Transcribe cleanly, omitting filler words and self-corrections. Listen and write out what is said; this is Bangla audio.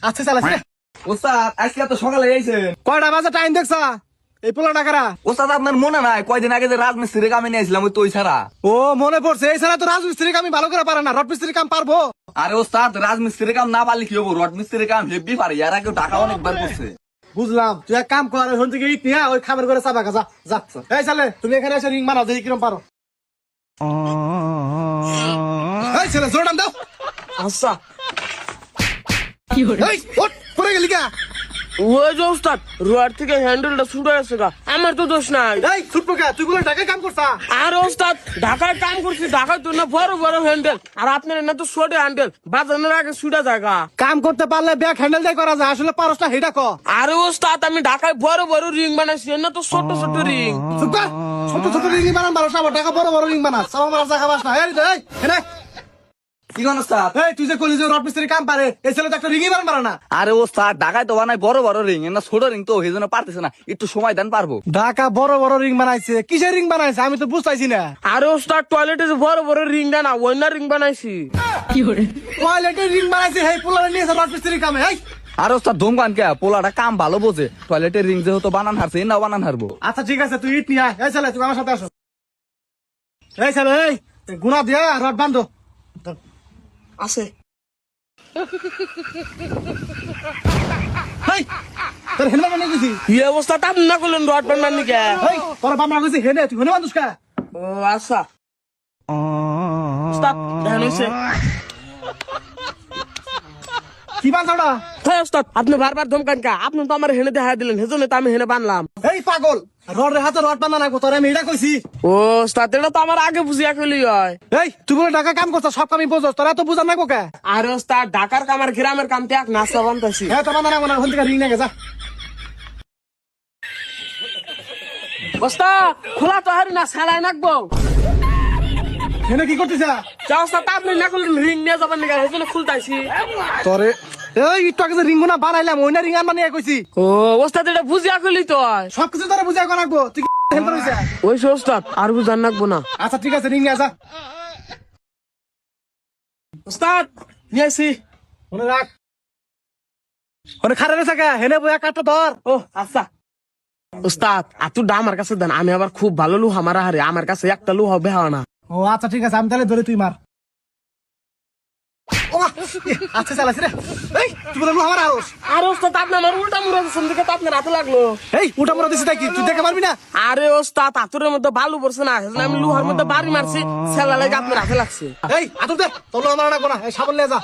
আচ্ছা চালাচ্ছে ওস্তাদ আজকে তো সকালে আইছেন। কয়টা বাজে টাইম দেখছা? এই পোলা টাকারা ওস্তাদ আপনার মনে নাই কয়দিন আগে যে রাজমিস্ত্রি কামে নিয়েছিলাম ওই তো ছাড়া? ও মনে পড়ছে, এই ছাড়া তো রাজমিস্ত্রি কাম ভালো করে পারে না, রড মিস্ত্রি কাম পারবো? আরে ওস্তাদ রাজমিস্ত্রি কাম না পারলে কি হবো, রড মিস্ত্রি কাম হেভি পারে, এর আগে টাকা অনেকবার করছে। বুঝলাম, তুই এক কাম কর, ওখান থেকে ইট নিয়ে ওই খামের করে চাপা যা যা। এই ছেলে তুমি এখানে এসে রিং বানাও, দেখি কিরম পারো। এই ছেলে জোর টান দাও। আচ্ছা এই ওঠ, পড়ে গেলি কা? ওই যে ওস্তাদ রোয়ার থেকে হ্যান্ডেলটা ছুটে গেছে গা, আমার তো দোষ নাই। এই ছুটবো কা? তুই বলে ঢাকায় কাম করছা? আর ওস্তাদ ঢাকায় কাম করছি, ঢাকায় তো না বড় বড় হ্যান্ডেল, আর আপনার না তো ছোট হ্যান্ডেল, বাজানোর আগে ছুটে জায়গা। কাম করতে পারলে ব্যাগ হ্যান্ডেল দিয়ে করা যায়, আসলে পারসটা হেটা ক। আরে ওস্তাদ আমি ঢাকায় বড় বড় রিং বানাইছি, না তো ছোট ছোট রিং। চুপ কর, ছোট ছোট রিং বানান ভালো, আবার টাকা বড় বড় রিং বানাস, সাবা মারা টাকা বাস না। এই এনে কি কোন ওস্তাদ? এই তুই যে কলি যে রড মিস্ত্রি কাম পারে, এই ছেলে তো একটা রিংই বানান পারে না। আরে ওস্তাদ ঢাকায় তো বানাই বড় বড় রিং, না ছোট রিং তো সেই জন্য পারতেছে না, একটু সময় দেন পারবো। ঢাকা বড় বড় রিং বানাইছে, কিসের রিং বানাইছে আমি তো বুঝতেছি না। আরে ওস্তাদ টয়লেটে যে বড় বড় রিং দেয় না, ওই না রিং বানাইছি। টয়লেটের রিং বানাইছে, হেই পোলারে নিয়েছে রড মিস্ত্রি কামে। এই আর ওস্তাদ ধমকান কে, পোলাটা কাম ভালো বোঝে, টয়লেটের রিং যেহেতু বানান হারছে এনাও বানান হারবো। আচ্ছা ঠিক আছে, তুই ইট নিয়ে আয়। এই ছেলে তুমি আমার সাথে আসো। এই ছেলে এই গুনা দিয়া রড বান্ধো। আছে এই তোর হেনে বানাই গেছি। এই অবস্থা আপনি না করলেন রড বানান নাকি? এই তোর বাবা গেছি হেনে, তুই হেনে বান্ধুস কা? ও আচ্ছা ওস্তাদ দেখেন হইছে। কি বান্ধা? হ্যাঁ ওস্তাদ আপনি বারবার ধমকান কা, আপনি তো আমার হেনে দেখা দিলেন, সেজন্য তো আমি হেনে বানলাম। এই পাগল, রডের হাতে রড বান্ধা নাকবো, তোর আমি এটা কইছি। ও ওস্তাদ এটা তো আমার আগে বুঝিয়া কইলি হয়। এই তুই বলে ঢাকা কাম করছ, সব কামই বোঝস, তোরা তো বুঝা নাকবো কে? আর ওস্তাদ ঢাকার কাম আর গ্রামের কাম তো এক নাস্তা বানতাছি। হ্যাঁ তো বান্ধা নাকবো না, ওখান থেকে রিং নিয়ে যা। ওস্তাদ খোলা তো হারি না, সেলাই নাকবো। হেনে কি করতেছ? ওস্তাদ আপনি না করলেন রিং নিয়ে যাবেন নাকি, সেজন্য খুলতাইছি। তোরে এই একটু আগে যে রিং গুনা বানাইলাম, ওই না রিং আর বানিয়ে কইছি। ও ওস্তাদ এটা বুঝিয়া কইলি তো হয়। সবকিছু তোরা বুঝাই করা লাগবো, তুই কি হেলতে রইছে? ওই সে ওস্তাদ আর বুঝান নাকবো না। আচ্ছা ঠিক আছে, রিং নিয়ে যা। ওস্তাদ নিয়ে আসি। মনে রাখ, ওরে খারে রয়েছে কে? হেনে বই একটা ধর। ও আচ্ছা ওস্তাদ আতুরটা আমার কাছে দেন, আমি আবার খুব ভালো লুহা মারা হারে, আমার কাছে একটা লুহা বেহা না। ও আচ্ছা ঠিক আছে, আমি তাহলে ধরে তুই মার। ও আচ্ছা চালাছি রে। এই তুই বলে লুহা মারা আরস। আর ওস্তাদ আপনি আমার উল্টা মুড়া দিচ্ছেন, দেখে তো আপনার হাতে লাগলো। এই উঠা মরা দিছিস কি তুই দেখে পারবি না? আরে ওস্তাদ আতুরের মধ্যে বালু পড়ছে না, সেজন্য আমি লুহার মধ্যে বাড়ি মারছি, সেলা লাগে আপনার হাতে লাগছে। এই আতুর দে, তোর লুহা মারা না, এই সাবল নিয়ে যা।